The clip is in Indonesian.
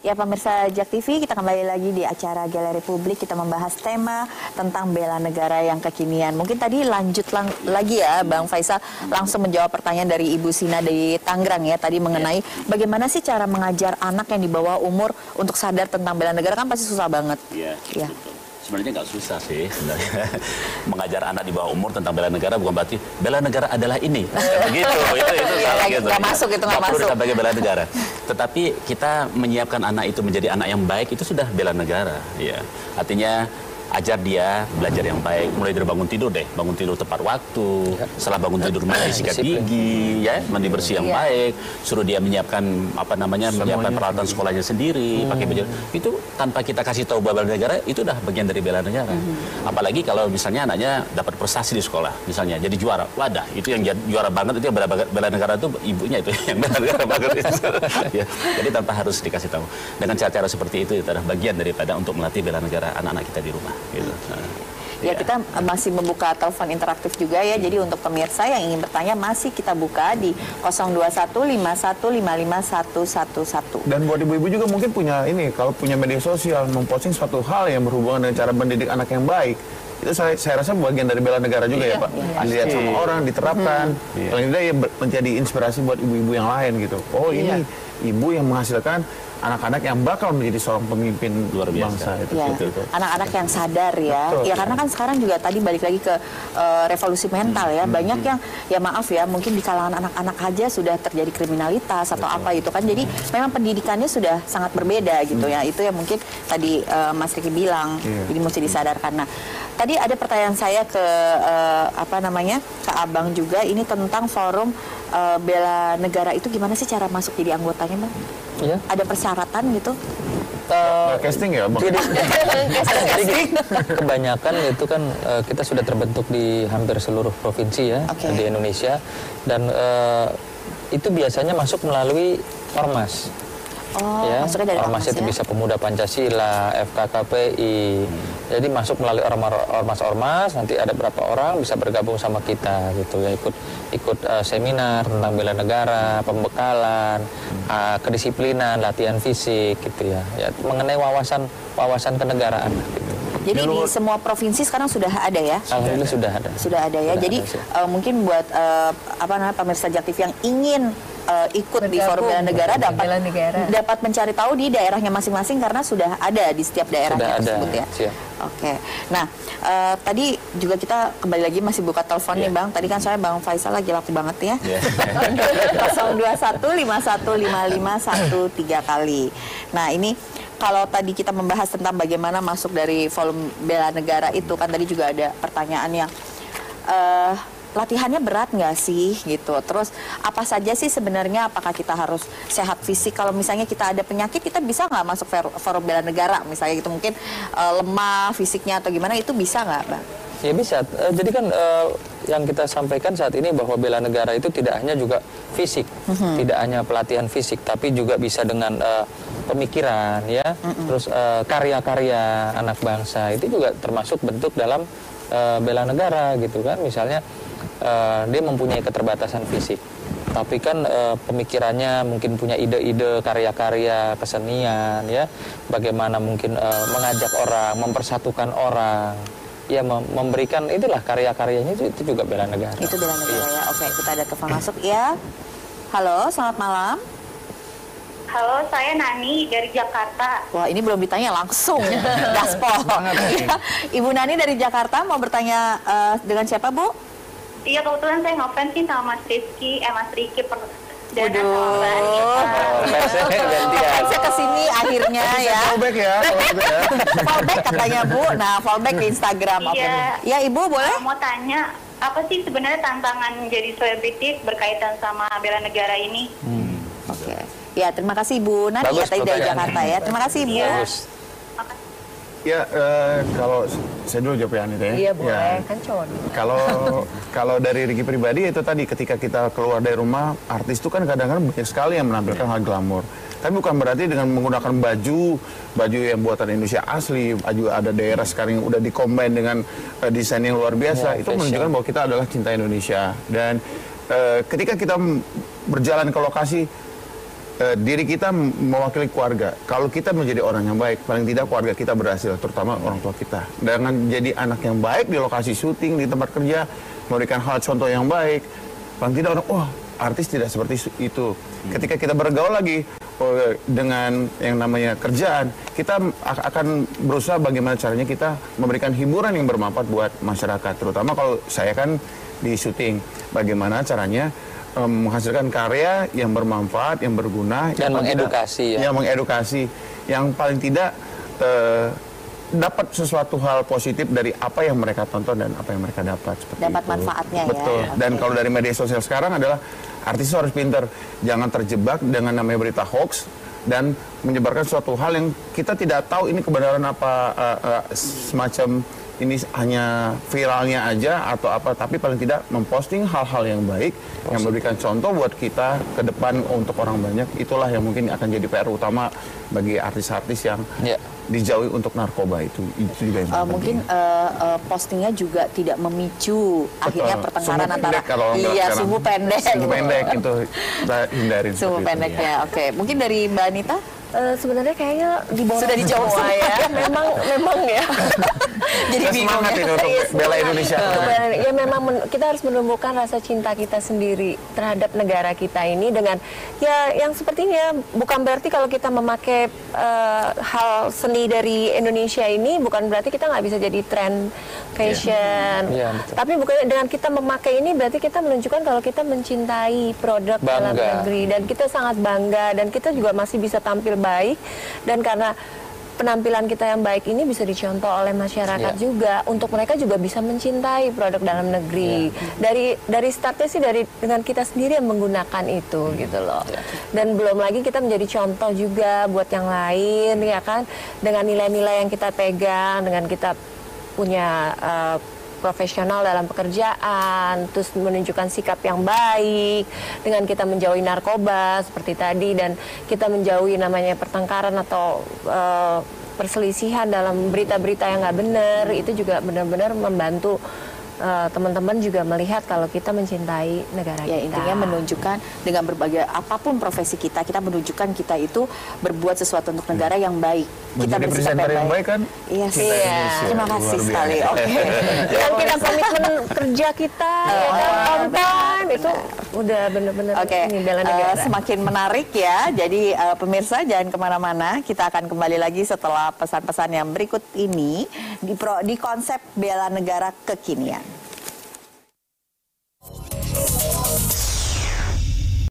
Ya pemirsa Jak TV, kita kembali lagi di acara Galeri Publik. Kita membahas tema tentang bela negara yang kekinian. Mungkin tadi lanjut lagi ya Bang Faisal, langsung menjawab pertanyaan dari Ibu Sina di Tangerang ya. Tadi mengenai bagaimana sih cara mengajar anak yang di bawah umur untuk sadar tentang bela negara, kan pasti susah banget. Iya. Sebenarnya nggak susah sih sebenarnya. Mengajar anak di bawah umur tentang bela negara bukan berarti bela negara adalah ini. Begitu, itu salah gitu. Nggak masuk, itu nggak masuk. Perlu sebagai bela negara. Tetapi kita menyiapkan anak itu menjadi anak yang baik, itu sudah bela negara. Ya. Artinya ajar dia belajar yang baik, mulai dari bangun tidur deh, bangun tidur tepat waktu, setelah bangun tidur mandi sikat gigi, ya, mandi bersih yang baik, suruh dia menyiapkan menyiapkan peralatan sekolahnya sendiri, pakai baju. Itu tanpa kita kasih tahu bela negara, itu udah bagian dari bela negara. Apalagi kalau misalnya anaknya dapat prestasi di sekolah, misalnya jadi juara, wadah, itu yang juara banget, itu yang bela negara itu ibunya itu yang bela negara banget. Ya, jadi tanpa harus dikasih tahu. Dengan cara-cara seperti itu adalah bagian daripada untuk melatih bela negara anak-anak kita di rumah. Gitu. Ya, kita masih membuka telepon interaktif juga ya. Jadi untuk pemirsa yang ingin bertanya masih kita buka di 02151555111. Dan buat ibu-ibu juga mungkin punya ini, kalau punya media sosial memposting suatu hal yang berhubungan dengan cara mendidik anak yang baik. Itu saya rasa bagian dari bela negara juga ya Pak. Dilihat sama orang, diterapkan. Paling tidak ya menjadi inspirasi buat ibu-ibu yang lain gitu. Oh ini ibu yang menghasilkan anak-anak yang bakal menjadi seorang pemimpin luar biasa. Anak-anak yang sadar ya. Betul. Ya karena kan sekarang juga tadi balik lagi ke revolusi mental ya. Banyak yang ya maaf ya, mungkin di kalangan anak-anak aja sudah terjadi kriminalitas atau apa itu kan. Jadi memang pendidikannya sudah sangat berbeda gitu ya. Itu yang mungkin tadi Mas Riki bilang. Jadi mesti disadarkan. Nah, tadi ada pertanyaan saya ke ke Abang juga, ini tentang forum bela negara itu gimana sih cara masuk jadi anggotanya Bang? Iya. Ada persyaratan gitu? Casting ya Bang? Jadi kebanyakan itu kan kita sudah terbentuk di hampir seluruh provinsi ya di Indonesia, dan itu biasanya masuk melalui ormas. Ya, ormas itu bisa Pemuda Pancasila, FKKPI. Jadi masuk melalui ormas-ormas, nanti ada berapa orang bisa bergabung sama kita gitu ya, ikut seminar tentang bela negara, pembekalan, kedisiplinan, latihan fisik gitu ya. Ya, mengenai wawasan kenegaraan gitu. Jadi di semua provinsi sekarang sudah ada ya? Alhamdulillah sudah ada. Sudah ada ya. Jadi mungkin buat pemirsa Jak TV yang ingin ikut di forum bela negara dapat mencari tahu di daerahnya masing-masing karena sudah ada di setiap daerahnya tersebut ya. Oke. Nah, tadi juga kita kembali lagi masih buka telepon nih Bang. Tadi kan soalnya Bang Faisal lagi laku banget ya. 021515513 kali. Nah, ini kalau tadi kita membahas tentang bagaimana masuk dari forum bela negara itu kan tadi juga ada pertanyaan yang latihannya berat nggak sih gitu. Terus apa saja sih sebenarnya, apakah kita harus sehat fisik? Kalau misalnya kita ada penyakit, kita bisa nggak masuk forum bela negara misalnya gitu, mungkin lemah fisiknya atau gimana, itu bisa nggak Bang? Ya bisa. Jadi kan yang kita sampaikan saat ini bahwa bela negara itu tidak hanya juga fisik, tidak hanya pelatihan fisik, tapi juga bisa dengan pemikiran ya, terus karya-karya anak bangsa itu juga termasuk bentuk dalam bela negara gitu kan. Misalnya dia mempunyai keterbatasan fisik, tapi kan pemikirannya mungkin punya ide-ide, karya-karya kesenian ya, bagaimana mungkin mengajak orang, mempersatukan orang, ya memberikan itulah karya-karyanya, itu juga bela negara. Itu bela negara ya. Oke, kita ada telepon masuk ya. Halo, selamat malam. Halo, saya Nani dari Jakarta. Wah, ini belum ditanya langsung. Gaspol. Ibu Nani dari Jakarta mau bertanya dengan siapa, Bu? Iya, kebetulan saya ngefans sih sama Mas Riki dan sama Mbak Anita. Saya kesini akhirnya ya. Fallback ya. Fallback katanya Bu. Nah, fallback di Instagram. Iya. Ya, Ibu boleh? Mau tanya, apa sih sebenarnya tantangan jadi selebriti berkaitan sama bela negara ini? Oke. Ya, terima kasih Ibu Nani ya, tadi dari Jakarta ya. Terima kasih Ibu. Ya, kalau saya dulu jawab ya Anita ya. Iya boleh, kan cowok. Kalau dari Riki pribadi itu tadi, ketika kita keluar dari rumah, artis itu kan kadang-kadang banyak sekali yang menampilkan hal glamor. Tapi bukan berarti dengan menggunakan baju yang buatan Indonesia asli, baju ada daerah sekarang yang udah dikombin dengan desain yang luar biasa, itu menunjukkan bahwa kita adalah cinta Indonesia. Dan ketika kita berjalan ke lokasi, diri kita mewakili keluarga. Kalau kita menjadi orang yang baik, paling tidak keluarga kita berhasil, terutama orang tua kita. Dengan jadi anak yang baik di lokasi syuting, di tempat kerja, memberikan hal contoh yang baik, paling tidak orang, wah artis tidak seperti itu. Ketika kita bergaul lagi dengan yang namanya kerjaan, kita akan berusaha bagaimana caranya kita memberikan hiburan yang bermanfaat buat masyarakat. Terutama kalau saya kan di syuting, bagaimana caranya menghasilkan karya yang bermanfaat, yang berguna, dan mengedukasi yang mengedukasi, yang paling tidak dapat sesuatu hal positif dari apa yang mereka tonton dan apa yang mereka dapat. Dapat manfaatnya ya. Betul. Dan kalau dari media sosial sekarang adalah artis harus pintar, jangan terjebak dengan namanya berita hoax dan menyebarkan suatu hal yang kita tidak tahu ini kebenaran apa, semacam ini hanya viralnya aja atau apa, tapi paling tidak memposting hal-hal yang baik, yang memberikan contoh buat kita ke depan untuk orang banyak. Itulah yang mungkin akan jadi PR utama bagi artis-artis yang dijauhi untuk narkoba itu juga yang mungkin postingnya juga tidak memicu akhirnya pertengkaran antara sumbu pendek. Sumbu pendek itu kita hindarin. Sumbu pendeknya, oke. Mungkin dari Mbak Anita? Sebenarnya kayaknya sudah dijawab semua ya. memang ya. Jadi bingung semangat ini untuk bela Indonesia. Ya memang kita harus menumbuhkan rasa cinta kita sendiri terhadap negara kita ini dengan ya yang sepertinya, bukan berarti kalau kita memakai hal seni dari Indonesia ini bukan berarti kita nggak bisa jadi tren fashion. Tapi bukan dengan kita memakai ini berarti kita menunjukkan kalau kita mencintai produk dalam negeri dan kita sangat bangga dan kita juga masih bisa tampil baik, dan karena penampilan kita yang baik ini bisa dicontoh oleh masyarakat juga, untuk mereka juga bisa mencintai produk dalam negeri. Dari startnya sih dengan kita sendiri yang menggunakan itu gitu loh. Dan belum lagi kita menjadi contoh juga buat yang lain ya kan, dengan nilai-nilai yang kita pegang, dengan kita punya profesional dalam pekerjaan, terus menunjukkan sikap yang baik, dengan kita menjauhi narkoba seperti tadi, dan kita menjauhi namanya pertengkaran atau perselisihan dalam berita-berita yang nggak benar, itu juga benar-benar membantu teman-teman juga melihat kalau kita mencintai negara kita. Intinya menunjukkan dengan berbagai apapun profesi kita menunjukkan kita itu berbuat sesuatu untuk negara yang baik. Kita menjadi presenter yang baik kan? Iya sih. Terima kasih sekali. Oke. Dan kita komitmen kerja kita, on time, itu udah benar-benar ini bela negara. Semakin menarik ya. Jadi pemirsa jangan kemana-mana. Kita akan kembali lagi setelah pesan-pesan yang berikut ini di konsep bela negara kekinian.